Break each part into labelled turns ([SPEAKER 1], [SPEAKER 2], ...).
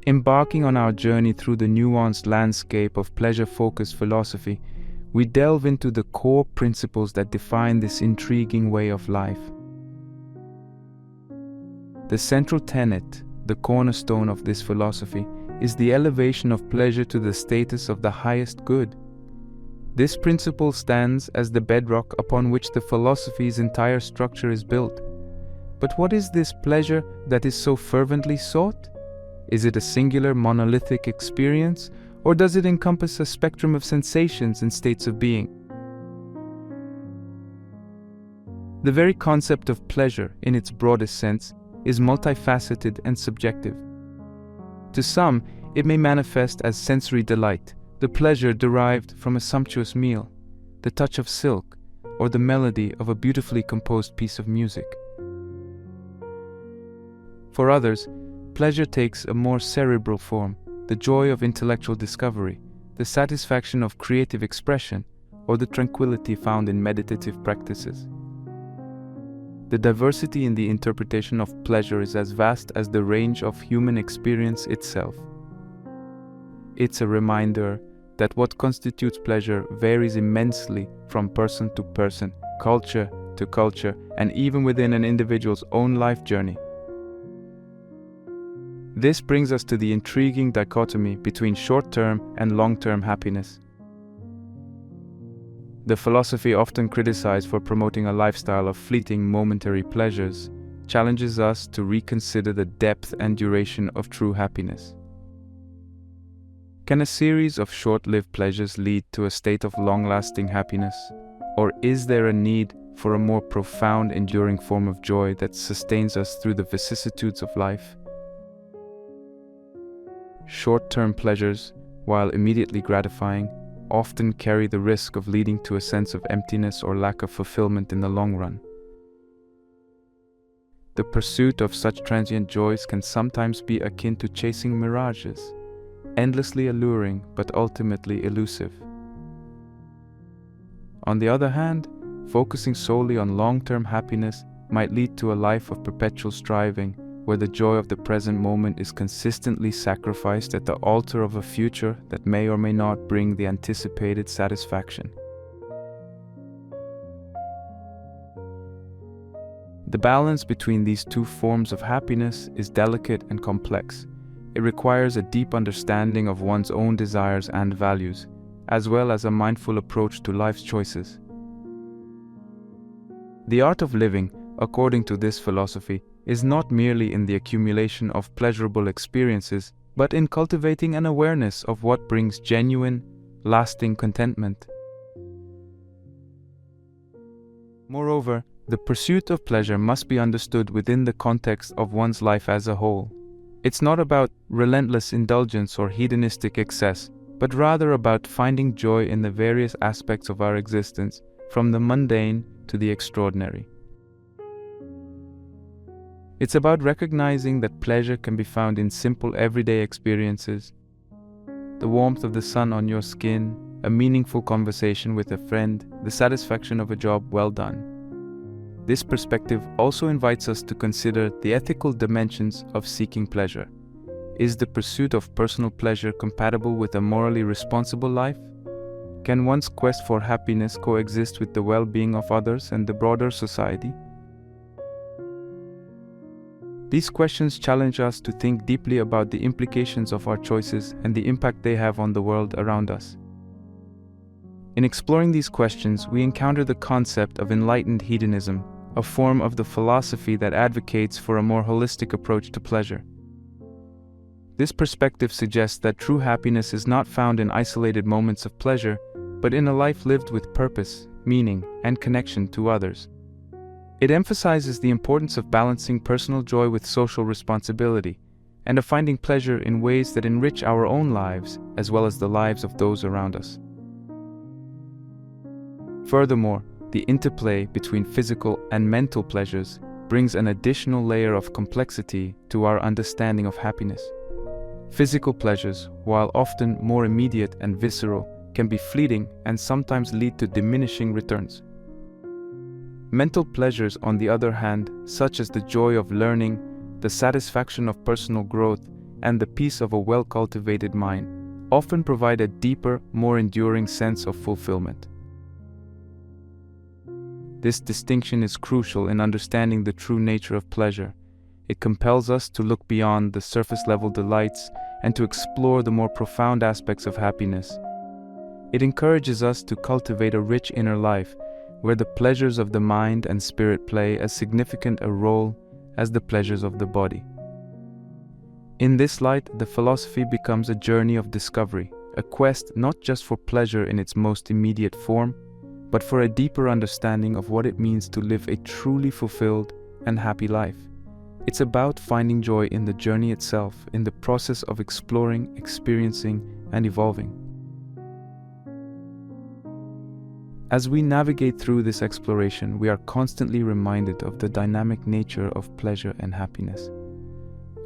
[SPEAKER 1] Embarking on our journey through the nuanced landscape of pleasure-focused philosophy, we delve into the core principles that define this intriguing way of life. The central tenet, the cornerstone of this philosophy, is the elevation of pleasure to the status of the highest good. This principle stands as the bedrock upon which the philosophy's entire structure is built. But what is this pleasure that is so fervently sought? Is it a singular monolithic experience, or does it encompass a spectrum of sensations and states of being? The very concept of pleasure, in its broadest sense, is multifaceted and subjective. To some, it may manifest as sensory delight, the pleasure derived from a sumptuous meal, the touch of silk, or the melody of a beautifully composed piece of music. For others, pleasure takes a more cerebral form, the joy of intellectual discovery, the satisfaction of creative expression, or the tranquility found in meditative practices. The diversity in the interpretation of pleasure is as vast as the range of human experience itself. It's a reminder that what constitutes pleasure varies immensely from person to person, culture to culture, and even within an individual's own life journey. This brings us to the intriguing dichotomy between short-term and long-term happiness. The philosophy, often criticized for promoting a lifestyle of fleeting momentary pleasures, challenges us to reconsider the depth and duration of true happiness. Can a series of short-lived pleasures lead to a state of long-lasting happiness? Or is there a need for a more profound, enduring form of joy that sustains us through the vicissitudes of life? Short-term pleasures, while immediately gratifying, often carry the risk of leading to a sense of emptiness or lack of fulfillment in the long run. The pursuit of such transient joys can sometimes be akin to chasing mirages, endlessly alluring but ultimately elusive. On the other hand, focusing solely on long-term happiness might lead to a life of perpetual striving, where the joy of the present moment is consistently sacrificed at the altar of a future that may or may not bring the anticipated satisfaction. The balance between these two forms of happiness is delicate and complex. It requires a deep understanding of one's own desires and values, as well as a mindful approach to life's choices. The art of living, according to this philosophy, is not merely in the accumulation of pleasurable experiences, but in cultivating an awareness of what brings genuine, lasting contentment. Moreover, the pursuit of pleasure must be understood within the context of one's life as a whole. It's not about relentless indulgence or hedonistic excess, but rather about finding joy in the various aspects of our existence, from the mundane to the extraordinary. It's about recognizing that pleasure can be found in simple everyday experiences. The warmth of the sun on your skin, a meaningful conversation with a friend, the satisfaction of a job well done. This perspective also invites us to consider the ethical dimensions of seeking pleasure. Is the pursuit of personal pleasure compatible with a morally responsible life? Can one's quest for happiness coexist with the well-being of others and the broader society? These questions challenge us to think deeply about the implications of our choices and the impact they have on the world around us. In exploring these questions, we encounter the concept of enlightened hedonism, a form of the philosophy that advocates for a more holistic approach to pleasure. This perspective suggests that true happiness is not found in isolated moments of pleasure, but in a life lived with purpose, meaning, and connection to others. It emphasizes the importance of balancing personal joy with social responsibility, and of finding pleasure in ways that enrich our own lives as well as the lives of those around us. Furthermore, the interplay between physical and mental pleasures brings an additional layer of complexity to our understanding of happiness. Physical pleasures, while often more immediate and visceral, can be fleeting and sometimes lead to diminishing returns. Mental pleasures, on the other hand, such as the joy of learning, the satisfaction of personal growth, and the peace of a well-cultivated mind often provide a deeper, more enduring sense of fulfillment. This distinction is crucial in understanding the true nature of pleasure. It compels us to look beyond the surface-level delights and to explore the more profound aspects of happiness. It encourages us to cultivate a rich inner life, where the pleasures of the mind and spirit play as significant a role as the pleasures of the body. In this light, the philosophy becomes a journey of discovery, a quest not just for pleasure in its most immediate form, but for a deeper understanding of what it means to live a truly fulfilled and happy life. It's about finding joy in the journey itself, in the process of exploring, experiencing, and evolving. As we navigate through this exploration, we are constantly reminded of the dynamic nature of pleasure and happiness.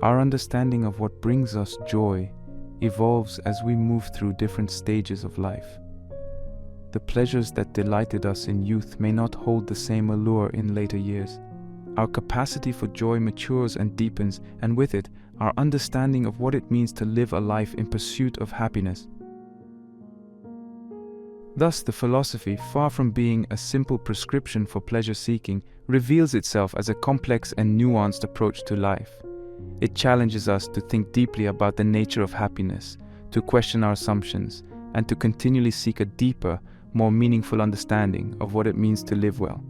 [SPEAKER 1] Our understanding of what brings us joy evolves as we move through different stages of life. The pleasures that delighted us in youth may not hold the same allure in later years. Our capacity for joy matures and deepens, and with it, our understanding of what it means to live a life in pursuit of happiness. Thus, the philosophy, far from being a simple prescription for pleasure-seeking, reveals itself as a complex and nuanced approach to life. It challenges us to think deeply about the nature of happiness, to question our assumptions, and to continually seek a deeper, more meaningful understanding of what it means to live well.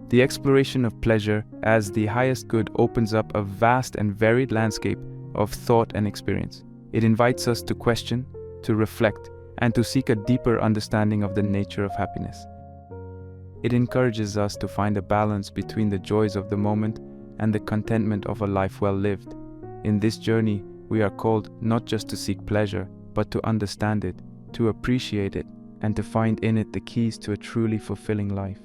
[SPEAKER 1] The exploration of pleasure as the highest good opens up a vast and varied landscape of thought and experience. It invites us to question, to reflect, and to seek a deeper understanding of the nature of happiness. It encourages us to find a balance between the joys of the moment and the contentment of a life well lived. In this journey, we are called not just to seek pleasure, but to understand it, to appreciate it, and to find in it the keys to a truly fulfilling life.